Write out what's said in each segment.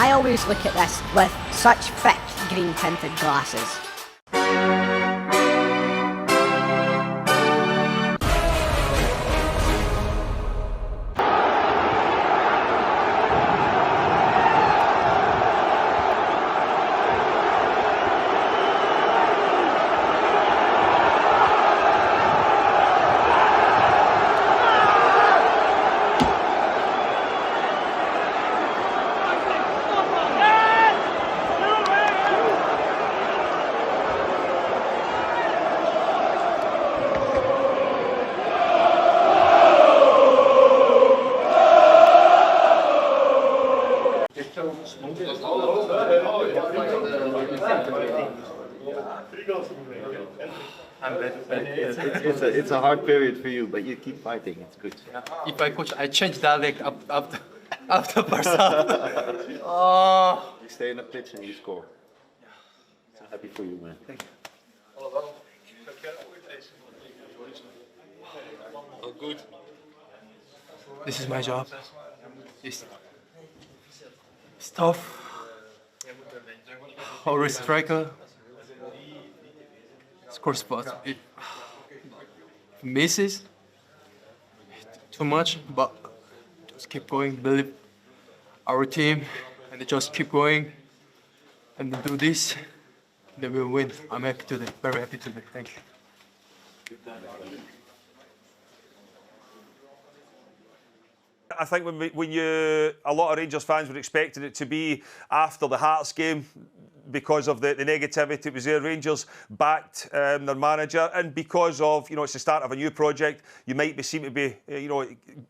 I always look at this with such thick green tinted glasses. It's a hard period for you, but you keep fighting. It's good. If I coach, I change dialect after Barca. Oh. You stay in the pitch and you score. So happy for you, man. Thank you. Oh, good. This is my job. It's tough. Always striker. Score spots. It misses too much, but just keep going. Believe our team, and just keep going, and do this. Then we'll win. I'm happy today. Very happy today. Thank you. I think a lot of Rangers fans were expecting it to be after the Hearts game because of the negativity. It was there. Rangers backed their manager, and because of, it's the start of a new project, you might seem to be,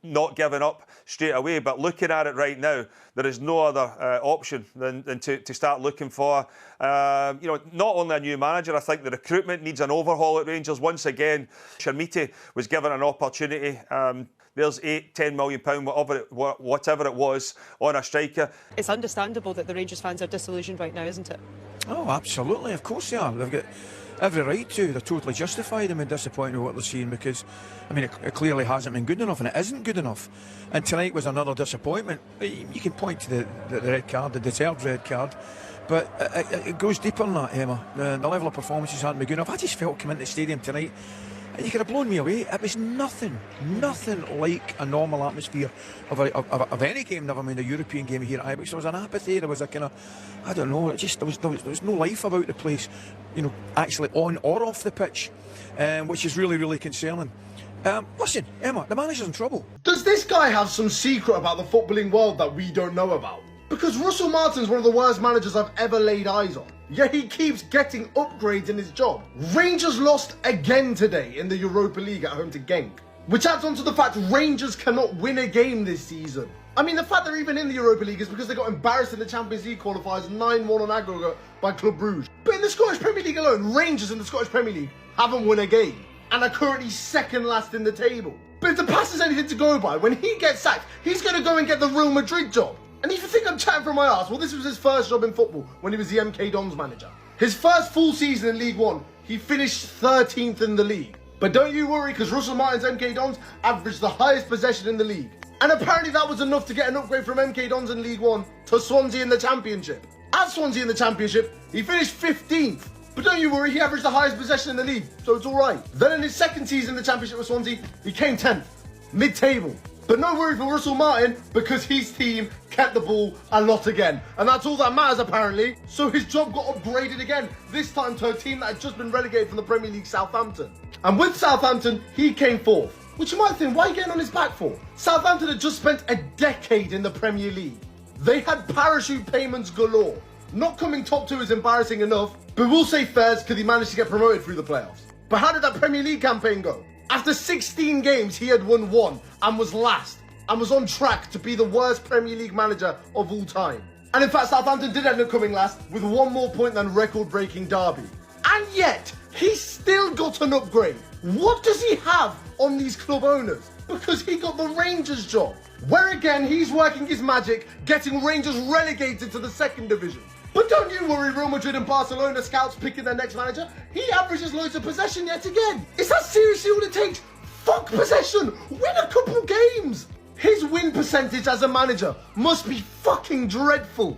not giving up straight away. But looking at it right now, there is no other option than to start looking for, not only a new manager. I think the recruitment needs an overhaul at Rangers. Once again, Sharmiti was given an opportunity. There's £8-10 million, whatever it was, on a striker. It's understandable that the Rangers fans are disillusioned right now, isn't it? Oh, absolutely. Of course they are. They've got every right to. They're totally justified in being disappointed with what they're seeing because, it clearly hasn't been good enough, and it isn't good enough. And tonight was another disappointment. You can point to the red card, the deserved red card, but it goes deeper than that, Emma. The level of performances hadn't been good enough. I just felt coming into the stadium tonight, and you could have blown me away. It was nothing like a normal atmosphere of any game, never mind a European game here at Ibrox. There was an apathy, there was a kind of, I don't know, there was no life about the place, actually on or off the pitch, which is really, really concerning. Listen, Emma, the manager's in trouble. Does this guy have some secret about the footballing world that we don't know about? Because Russell Martin's one of the worst managers I've ever laid eyes on. Yet he keeps getting upgrades in his job. Rangers lost again today in the Europa League at home to Genk, which adds on to the fact Rangers cannot win a game this season. The fact they're even in the Europa League is because they got embarrassed in the Champions League qualifiers 9-1 on aggregate by Club Brugge. But in the Scottish Premier League alone, Rangers in the Scottish Premier League haven't won a game and are currently second last in the table. But if the pass is anything to go by, when he gets sacked, he's going to go and get the Real Madrid job. And if you think I'm chatting from my arse, well, this was his first job in football when he was the MK Dons manager. His first full season in League One, he finished 13th in the league. But don't you worry, because Russell Martin's MK Dons averaged the highest possession in the league. And apparently that was enough to get an upgrade from MK Dons in League One to Swansea in the Championship. At Swansea in the Championship, he finished 15th. But don't you worry, he averaged the highest possession in the league, so it's alright. Then in his second season in the Championship with Swansea, he came 10th, mid-table. But no worry for Russell Martin, because his team kept the ball a lot again. And that's all that matters, apparently. So his job got upgraded again, this time to a team that had just been relegated from the Premier League, Southampton. And with Southampton, he came fourth. Which you might think, why are you getting on his back for? Southampton had just spent a decade in the Premier League. They had parachute payments galore. Not coming top two is embarrassing enough, but we'll say fairs because he managed to get promoted through the playoffs. But how did that Premier League campaign go? After 16 games, he had won 1 and was last, and was on track to be the worst Premier League manager of all time. And in fact, Southampton did end up coming last with 1 more point than record-breaking Derby. And yet, he still got an upgrade. What does he have on these club owners? Because he got the Rangers job, where again, he's working his magic, getting Rangers relegated to the 2nd division. But don't you worry, Real Madrid and Barcelona scouts picking their next manager. He averages loads of possession yet again. Is that seriously all it takes? Fuck possession! Win a couple games! His win percentage as a manager must be fucking dreadful.